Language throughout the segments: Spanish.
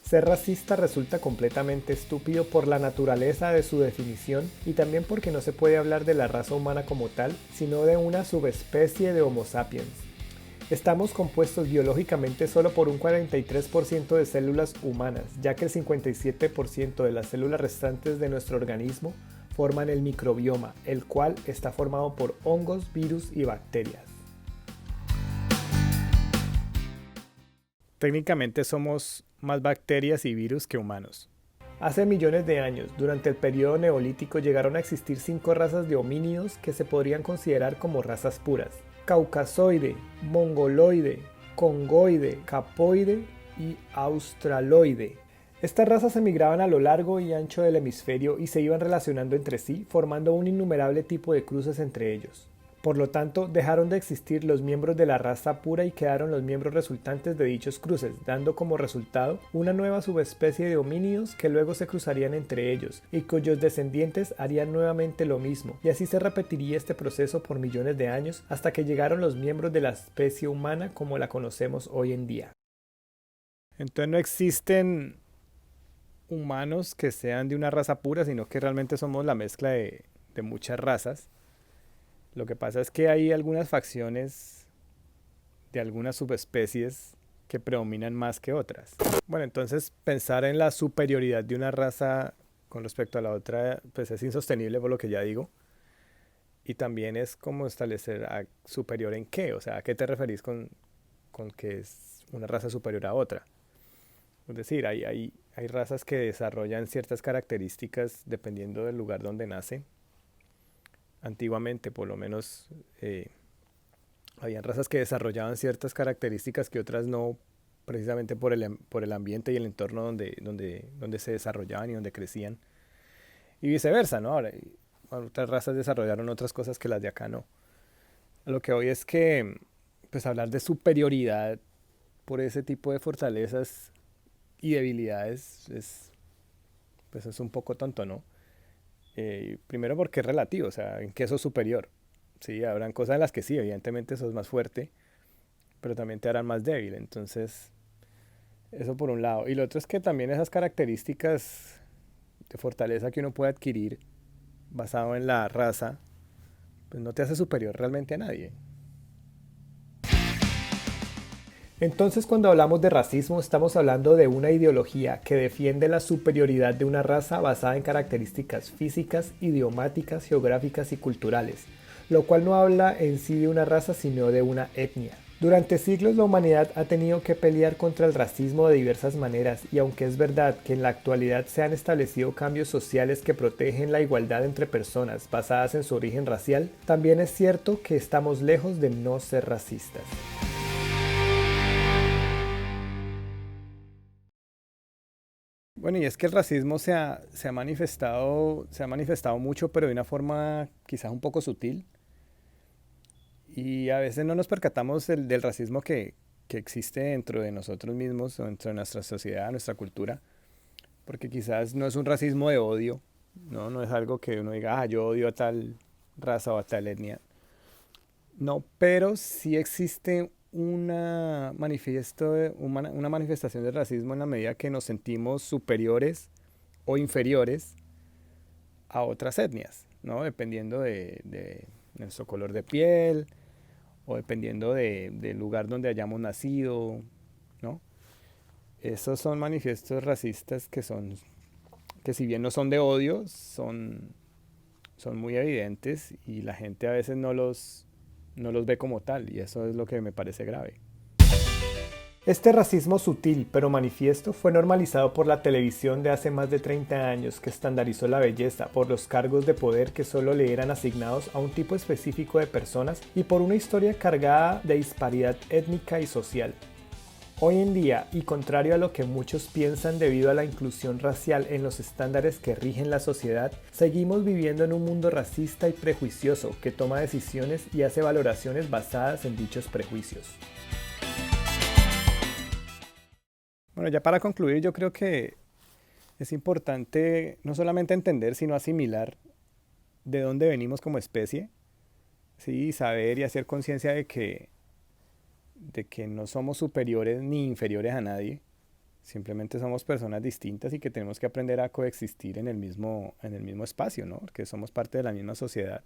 Ser racista resulta completamente estúpido por la naturaleza de su definición y también porque no se puede hablar de la raza humana como tal, sino de una subespecie de Homo sapiens. Estamos compuestos biológicamente solo por un 43% de células humanas, ya que el 57% de las células restantes de nuestro organismo forman el microbioma, el cual está formado por hongos, virus y bacterias. Técnicamente somos más bacterias y virus que humanos. Hace millones de años, durante el periodo neolítico, llegaron a existir 5 razas de homínidos que se podrían considerar como razas puras: caucasoide, mongoloide, congoide, capoide y australoide. Estas razas emigraban a lo largo y ancho del hemisferio y se iban relacionando entre sí, formando un innumerable tipo de cruces entre ellos. Por lo tanto, dejaron de existir los miembros de la raza pura y quedaron los miembros resultantes de dichos cruces, dando como resultado una nueva subespecie de homínidos que luego se cruzarían entre ellos y cuyos descendientes harían nuevamente lo mismo, y así se repetiría este proceso por millones de años hasta que llegaron los miembros de la especie humana como la conocemos hoy en día. Entonces no existen humanos que sean de una raza pura, sino que realmente somos la mezcla de muchas razas. Lo que pasa es que hay algunas facciones de algunas subespecies que predominan más que otras. Bueno, entonces pensar en la superioridad de una raza con respecto a la otra, pues es insostenible por lo que ya digo. Y también es como establecer superior en qué, o sea, ¿a qué te referís con que es una raza superior a otra? Es decir, hay razas que desarrollan ciertas características dependiendo del lugar donde nacen. Antiguamente, por lo menos, habían razas que desarrollaban ciertas características que otras no, precisamente por el ambiente y el entorno donde se desarrollaban y donde crecían. Y viceversa, ¿no? Ahora, otras razas desarrollaron otras cosas que las de acá no. A lo que hoy es que, pues hablar de superioridad por ese tipo de fortalezas y debilidades pues es un poco tonto, ¿no? Primero porque es relativo, o sea, ¿en qué sos superior? Sí, habrán cosas en las que sí, evidentemente sos más fuerte, pero también te harán más débil. Entonces, eso por un lado. Y lo otro es que también esas características de fortaleza que uno puede adquirir basado en la raza, pues no te hace superior realmente a nadie. Entonces, cuando hablamos de racismo, estamos hablando de una ideología que defiende la superioridad de una raza basada en características físicas, idiomáticas, geográficas y culturales, lo cual no habla en sí de una raza sino de una etnia. Durante siglos la humanidad ha tenido que pelear contra el racismo de diversas maneras, y aunque es verdad que en la actualidad se han establecido cambios sociales que protegen la igualdad entre personas basadas en su origen racial, también es cierto que estamos lejos de no ser racistas. Bueno, y es que el racismo se ha manifestado mucho, pero de una forma quizás un poco sutil. Y a veces no nos percatamos del racismo que existe dentro de nosotros mismos, o dentro de nuestra sociedad, nuestra cultura, porque quizás no es un racismo de odio, ¿no? No es algo que uno diga, yo odio a tal raza o a tal etnia. No, pero sí existe una manifestación de racismo en la medida que nos sentimos superiores o inferiores a otras etnias, ¿no? Dependiendo de nuestro color de piel o dependiendo del lugar donde hayamos nacido, ¿no? Esos son manifiestos racistas que si bien no son de odio, son muy evidentes y la gente a veces no los ve como tal, y eso es lo que me parece grave. Este racismo sutil pero manifiesto fue normalizado por la televisión de hace más de 30 años, que estandarizó la belleza por los cargos de poder que solo le eran asignados a un tipo específico de personas y por una historia cargada de disparidad étnica y social. Hoy en día, y contrario a lo que muchos piensan debido a la inclusión racial en los estándares que rigen la sociedad, seguimos viviendo en un mundo racista y prejuicioso que toma decisiones y hace valoraciones basadas en dichos prejuicios. Bueno, ya para concluir, yo creo que es importante no solamente entender, sino asimilar de dónde venimos como especie, ¿sí? Y saber y hacer conciencia de que no somos superiores ni inferiores a nadie, Simplemente somos personas distintas y que tenemos que aprender a coexistir en el mismo espacio, ¿no? Porque somos parte de la misma sociedad.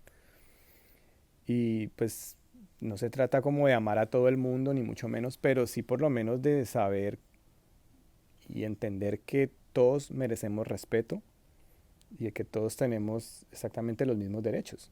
Y pues no se trata como de amar a todo el mundo, ni mucho menos, pero sí por lo menos de saber y entender que todos merecemos respeto y de que todos tenemos exactamente los mismos derechos.